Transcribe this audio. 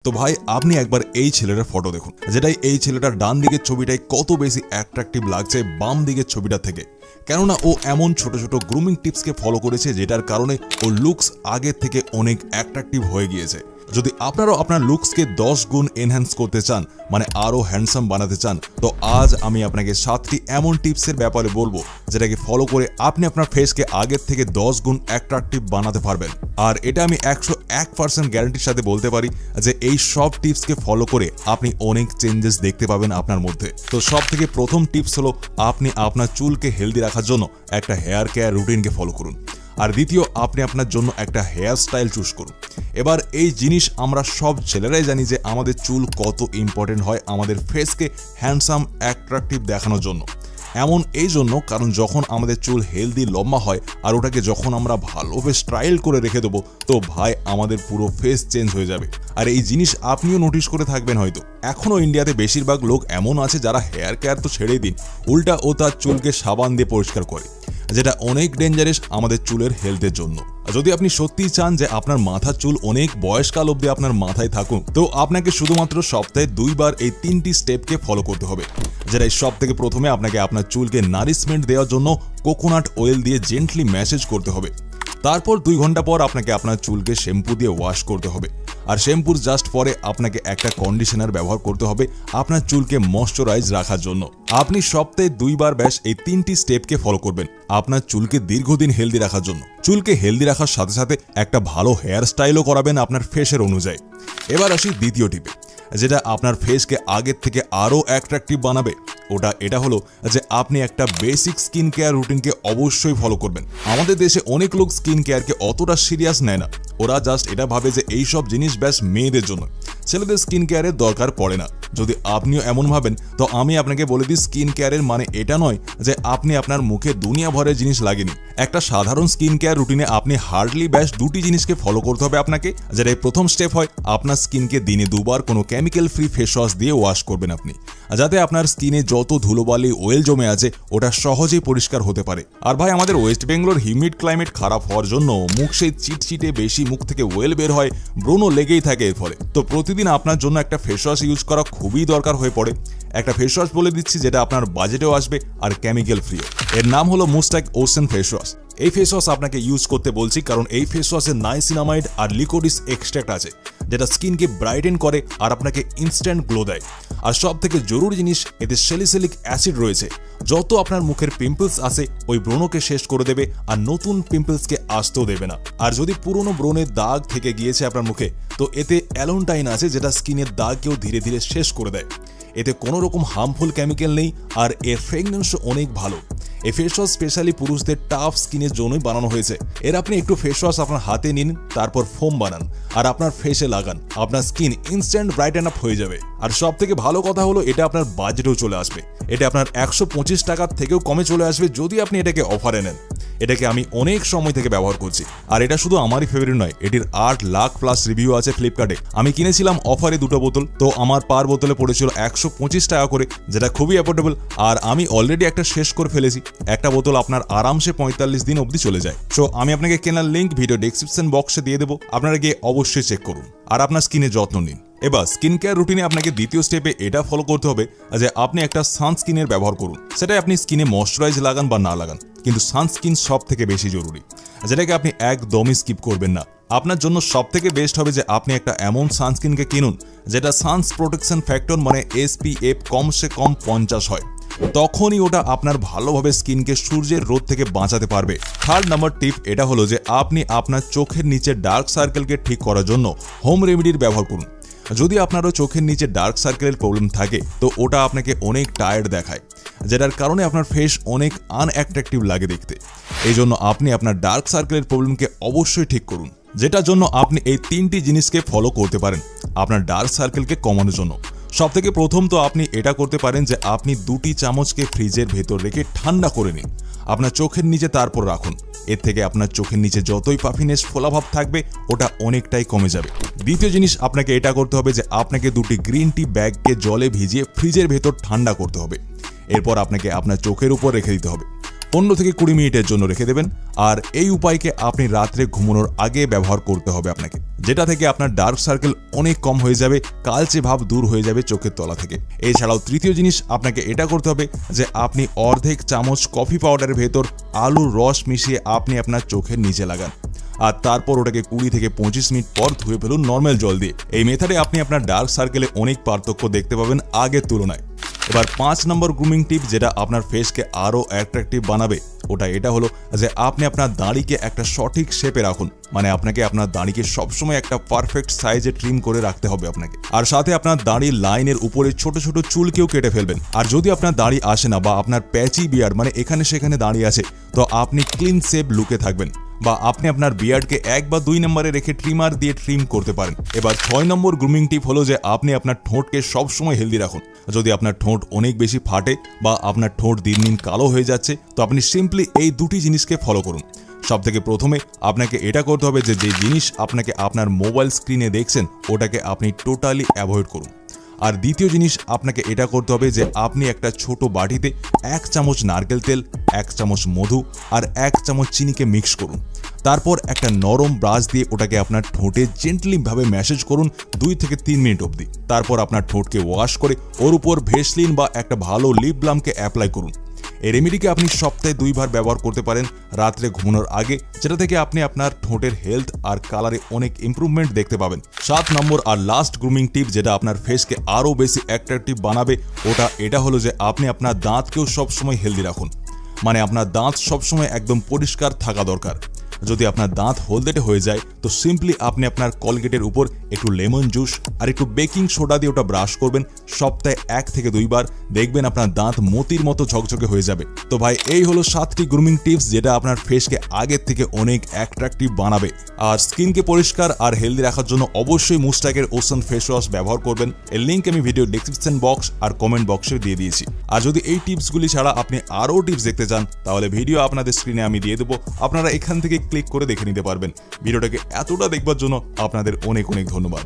তো ভাই আপনি একবার এই ছেলেটার ফটো দেখুন, যেটাই এই ছেলেটার ডান দিকের ছবিটাই কত বেশি অ্যাট্রাকটিভ লাগছে বাম দিকের ছবিটা থেকে। কেননা ও এমন ছোট ছোট গ্রুমিং টিপসকে ফলো করেছে যেটার কারণে ও লুকস আগের থেকে অনেক অ্যাট্রাকটিভ হয়ে গিয়েছে। যদি আপনারাও আপনার লুকসকে 10 গুণ এনহ্যান্স করতে চান, মানে আরও হ্যান্ডসাম বানাতে চান, তো আজ আমি আপনাকে 7টি এমন টিপসের ব্যাপারে বলবো যেটাকে ফলো করে আপনি আপনার ফেসকে আগের থেকে 10 গুণ অ্যাট্রাকটিভ বানাতে পারবেন। আর এটা আমি 101% গ্যারান্টির সাথে বলতে পারি যে এই সব টিপসকে ফলো করে আপনি অনেক চেঞ্জেস দেখতে পাবেন আপনার মধ্যে। তো সব থেকে প্রথম টিপস হলো আপনি আপনার চুলকে হেলদি রাখার জন্য একটা হেয়ার কেয়ার রুটিনকে ফলো করুন। আর দ্বিতীয়, আপনি আপনার জন্য একটা হেয়ার স্টাইল চুজ করুন। এবার এই জিনিস আমরা সব ছেলেরাই জানি যে আমাদের চুল কত ইম্পর্টেন্ট হয় আমাদের ফেসকে হ্যান্ডসাম অ্যাট্রাকটিভ দেখানোর জন্য। এমন এই জন্য কারণ যখন আমাদের চুল হেলদি লম্বা হয় আর ওটাকে যখন আমরা ভালোভাবে স্টাইল করে রেখে দেবো, তো ভাই আমাদের পুরো ফেস চেঞ্জ হয়ে যাবে। আর এই জিনিস আপনিও নোটিস করে থাকবেন হয়তো, এখনও ইন্ডিয়াতে বেশিরভাগ লোক এমন আছে যারা হেয়ার কেয়ার তো ছেড়েই দিন, উল্টা ও তার চুলকে সাবান দিয়ে পরিষ্কার করে, যেটা অনেক ডেঞ্জারাস আমাদের চুলের হেলথের জন্য। যদি আপনি সত্যিই চান যে আপনার মাথার চুল অনেক বয়সকাল অবধি আপনার মাথায় থাকুক, তো আপনাকে শুধুমাত্র সপ্তাহে 2 বার এই 3টি স্টেপকে ফলো করতে হবে। যেটা সব থেকে প্রথমে আপনাকে আপনার চুলকে নারিশমেন্ট দেওয়ার জন্য কোকোনাট অয়েল দিয়ে জেন্টলি ম্যাসেজ করতে হবে। তারপর 2 ঘন্টা পর আপনাকে আপনার চুলকে শ্যাম্পু দিয়ে ওয়াশ করতে হবে। আর শ্যাম্পুর জাস্ট পরে আপনাকে একটা কন্ডিশনার ব্যবহার করতে হবে আপনার চুলকে ময়শ্চারাইজ রাখার জন্য। আপনি সপ্তাহে 2 বার ব্যাস এই 3টি স্টেপকে ফলো করবেন আপনার চুলকে দীর্ঘদিন হেলদি রাখার জন্য। চুলকে হেলদি রাখার সাথে সাথে একটা ভালো হেয়ার স্টাইলও করাবেন আপনার ফেসের অনুযায়ী। এবার আসি দ্বিতীয় টিপে, যেটা আপনার ফেসকে আগের থেকে আরও অ্যাট্রাকটিভ বানাবে। এটা হলো যে আপনি একটা বেসিক স্কিন কেয়ার রুটিনকে অবশ্যই ফলো করবেন। আমাদের দেশে অনেক লোক স্কিন কেয়ারকে অতটা সিরিয়াস নেয় না, ওরা জাস্ট এটা ভাবে যে এই সব জিনিস ব্যাস মেয়েদের জন্য, ছেলেদের স্কিন কেয়ারের দরকার পড়ে না। যদি আপনিও এমন ভাবেন তো আমি আপনাকে বলে দিই, স্কিন কেয়ারের মানে এটা নয় যে আপনি আপনার মুখে দুনিয়া ভরের জিনিস লাগেনি। একটা সাধারণ স্কিন কেয়ার রুটিনে আপনি হার্ডলি ব্যাস 2টি জিনিসকে ফলো করতে হবে আপনাকে। যেটা প্রথম স্টেপ হয় আপনার স্কিনকে দিনে 2 বার কোনো কেমিক্যাল ফ্রি ফেস ওয়াশ দিয়ে ওয়াশ করবেন আপনি, যাতে আপনার স্কিনে যত ধুলোবালি অয়েল জমে আছে ওটা সহজেই পরিষ্কার হতে পারে। আর ভাই আমাদের ওয়েস্ট বেঙ্গলের হিউমিড ক্লাইমেট খারাপ হওয়ার জন্য মুখ সেই চিটচিটে বেশি, মুখ থেকে অয়েল বের হয়, ব্রণ লেগেই থাকে এর ফলে। তো প্রতিদিন আপনার জন্য একটা ফেস ওয়াশ ইউজ করা খুবই দরকার হয়ে পড়ে। একটা ফেস ওয়াশ বলে দিচ্ছি যেটা আপনার বাজেটেও আসবে আর কেমিক্যাল ফ্রিও। এর নাম হলো মুস্তাক ওশান ফেস ওয়াশ। এই ফেস ওয়াশ আপনাকে ইউজ করতে বলছি কারণ এই ফেস ওয়াশে নাইসিনামাইড আর লিকোডিস এক্সট্রাক্ট আছে, যেটা স্কিনকে ব্রাইটেন করে আর আপনাকে ইনস্ট্যান্ট গ্লো দেয়। আর সব থেকে জরুরি জিনিস, এতে স্যালিসিলিক অ্যাসিড রয়েছে, যত আপনার মুখের পিম্পলস আসে ওই ব্রণকে শেষ করে দেবে আর নতুন পিম্পলসকে আসতেও দেবে না। আর যদি পুরনো ব্রণের দাগ থেকে গিয়েছে আপনার মুখে, তো এতে অ্যালোনটাইন আছে যেটা স্কিনের দাগকেও ধীরে ধীরে শেষ করে দেয়। এতে কোনো রকম হার্মফুল কেমিক্যাল নেই আর এর ফ্রেগনেন্সও অনেক ভালো। এই ফেস ওয়াশ স্পেশালি পুরুষদের টাফ স্কিনের জন্যই বানানো হয়েছে। এর আপনি একটু ফেস ওয়াশ আপনার হাতে নিন, তারপর ফোম বানান আর আপনার ফেসে লাগান, আপনার স্কিন ইনস্ট্যান্ট ব্রাইটেন আপ হয়ে যাবে। আর সব থেকে ভালো কথা হলো এটা আপনার বাজেটেও চলে আসবে। এটা আপনার 125 টাকার থেকেও কমে চলে আসবে যদি আপনি এটাকে অফারে নেন। এটাকে আমি অনেক সময় থেকে ব্যবহার করছি আর এটা শুধু আমারই ফেভারিট নয়, এটির 8 লাখ প্লাস রিভিউ আছে ফ্লিপকার্টে। আমি কিনেছিলাম অফারে 2টো বোতল, তো আমার পার বোতলে পড়েছিল 125 টাকা করে, যেটা খুবই অ্যাফোর্ডেবল। আর আমি অলরেডি একটা শেষ করে ফেলেছি। একটা বোতল আপনার আরামসে 45 দিন অবধি চলে যায়। সো আমি আপনাকে কেনার লিঙ্ক ভিডিও ডেসক্রিপশন বক্সে দিয়ে দেবো, আপনারা গিয়ে অবশ্যই চেক করুন আর আপনার স্কিনের যত্ন নিন। এবার স্কিন কেয়ার রুটিনে আপনাকে দ্বিতীয় স্টেপে এটা ফলো করতে হবে যে আপনি একটা সানস্ক্রিনের ব্যবহার করুন। সেটাই আপনি স্কিনে ময়শ্চারাইজ লাগান বা না লাগান, কিন্তু সানস্ক্রিন সব থেকে বেশি জরুরি, যেটাকে আপনি একদমই স্কিপ করবেন না। আপনার জন্য সব থেকে বেস্ট হবে যে আপনি একটা এমন সানস্ক্রিনকে কিনুন যেটা সানস প্রোটেকশন ফ্যাক্টর মানে SPF কমসে কম 50 হয়, তখনই ওটা আপনার ভালোভাবে স্কিনকে সূর্যের রোদ থেকে বাঁচাতে পারবে। 3rd নাম্বার টিপ এটা হলো যে আপনি আপনার চোখের নিচে ডার্ক সার্কেলকে ঠিক করার জন্য হোম রেমেডির ব্যবহার করুন। যদি আপনারও চোখের নিচে ডার্ক সার্কেলের প্রবলেম থাকে, তো ওটা আপনাকে অনেক টায়ার্ড দেখায়, যেটার কারণে আপনার ফেস অনেক আনঅ্যাট্রাকটিভ লাগে দেখতে। এই জন্য আপনি আপনার ডার্ক সার্কেলের প্রবলেমকে অবশ্যই ঠিক করুন, যেটার জন্য আপনি এই 3টি জিনিসকে ফলো করতে পারেন আপনার ডার্ক সার্কেলকে কমানোর জন্য। সব থেকে প্রথম তো আপনি এটা করতে পারেন যে আপনি 2টি চামচকে ফ্রিজের ভেতর রেখে ঠান্ডা করে নিন আপনার চোখের নিচে, তারপর রাখুন। এর থেকে আপনার চোখের নিচে যতই পাফিনেস ফোলাভাব থাকবে ওটা অনেকটাই কমে যাবে। দ্বিতীয় জিনিস আপনাকে এটা করতে হবে যে আপনাকে 2টি গ্রিন টি ব্যাগকে জলে ভিজিয়ে ফ্রিজের ভেতর ঠান্ডা করতে হবে। এরপর আপনাকে আপনার চোখের উপর রেখে দিতে হবে। 15 থেকে 20 মিনিটের জন্য রেখে দেবেন। আর এই উপায়কে আপনি রাত্রে ঘুমানোর আগে ব্যবহার করতে হবে আপনাকে, যেটা থেকে আপনার ডার্ক সার্কেল অনেক কম হয়ে যাবে, কালচে ভাব দূর হয়ে যাবে চোখের তলা থেকে। এছাড়াও তৃতীয় জিনিস আপনাকে এটা করতে হবে যে আপনি অর্ধেক চামচ কফি পাউডারের ভেতর আলুর রস মিশিয়ে আপনি আপনার চোখের নিচে লাগান, আর তারপর ওটাকে 20 থেকে 25 মিনিট পর ধুয়ে ফেলুন নর্মাল জল দিয়ে। এই মেথডে আপনি আপনার ডার্ক সার্কেলে অনেক পার্থক্য দেখতে পাবেন আগের তুলনায়। এবার 5 নম্বর গ্রুমিং টিপ যেটা আপনার ফেসকে আরও অ্যাট্রাকটিভ বানাবে, ওটা এটা হলো যে আপনি আপনার দাড়িকে একটা সঠিক শেপে রাখুন। মানে আপনাকে আপনার দাড়িকে সবসময় একটা পারফেক্ট সাইজে ট্রিম করে রাখতে হবে আপনাকে। আর সাথে আপনার দাড়ির লাইনের উপরে ছোট ছোট চুলকেও কেটে ফেলবেন। আর যদি আপনার দাড়ি আসে না বা আপনার প্যাচি বিয়ার্ড মানে এখানে সেখানে দাড়ি আছে, তো আপনি ক্লিন শেপ লুকে থাকবেন, বা আপনি আপনার বিয়ার্ডকে 1 বা 2 নম্বরে রেখে ট্রিমার দিয়ে ট্রিম করতে পারেন। এবার 6 নম্বর গ্রুমিং টিপ হলো যে আপনি আপনার ঠোঁটকে সবসময় হেলদি রাখুন। যদি আপনার ঠোঁট অনেক বেশি ফাটে বা আপনার ঠোঁট দিন দিন কালো হয়ে যাচ্ছে, তো আপনি সিম্পলি এই দুটি জিনিসকে ফলো করুন। সবথেকে প্রথমে আপনাকে এটা করতে হবে যে জিনিস আপনাকে আপনার মোবাইল স্ক্রিনে দেখছেন ওটাকে আপনি টোটালি অ্যাভয়েড করুন। আর দ্বিতীয় জিনিস আপনাকে এটা করতে হবে যে আপনি একটা ছোট বাটিতে 1 চামচ নারকেল তেল, 1 চামচ মধু আর 1 চামচ চিনিকে মিক্স করুন। তারপর একটা নরম ব্রাশ দিয়ে ওটাকে আপনার ঠোঁটে জেন্টলি ভাবে ম্যাসেজ করুন 2 থেকে 3 মিনিট অবধি। তারপর আপনার ঠোঁটকে ওয়াশ করে ওর উপর ভেসলিন বা একটা ভালো লিপ বামকে অ্যাপ্লাই করুন। এই রেমেডিকে আপনি সপ্তাহে 2 বার ব্যবহার করতে পারেন রাত্রে ঘুমানোর আগে, যেটা থেকে আপনি আপনার ঠোঁটের হেলথ আর কালারে অনেক ইমপ্রুভমেন্ট দেখতে পাবেন। 7 নম্বর আর লাস্ট গ্রুমিং টিপ যেটা আপনার ফেসকে আরও বেশি অ্যাট্রাকটিভ বানাবে, ওটা এটা হলো যে আপনি আপনার দাঁতকেও সবসময় হেলদি রাখুন। মানে আপনার দাঁত সবসময় একদম পরিষ্কার থাকা দরকার। যদি আপনার দাঁত হলদেটে হয়ে যায়, তো সিম্পলি আপনি আপনার কলগেটের উপর একটু লেমন জুস আর একটু বেকিং সোডা দিয়ে ওটা ব্রাশ করবেন সপ্তাহে 1 থেকে 2 বার। দেখবেন আপনার দাঁত মতির মতো ঝকঝকে হয়ে যাবে। তো ভাই এই হলো 7টি গ্রুমিং টিপস যেটা আপনার ফেসকে আগের থেকে অনেক অ্যাট্রাকটিভ বানাবে। আর স্কিনকে পরিষ্কার আর হেলদি রাখার জন্য অবশ্যই মুস্টাকের ওশন ফেস ওয়াশ ব্যবহার করবেন। এর লিঙ্ক আমি ভিডিও ডেসক্রিপশন বক্স আর কমেন্ট বক্সে দিয়ে দিয়েছি। আর যদি এই টিপসগুলি ছাড়া আপনি আরও টিপস দেখতে চান, তাহলে ভিডিও আপনাদের স্ক্রিনে আমি দিয়ে দেবো, আপনারা এখান থেকে ক্লিক করে দেখে নিতে পারবেন। ভিডিওটাকে এতটা দেখবার জন্য আপনাদের অনেক অনেক ধন্যবাদ।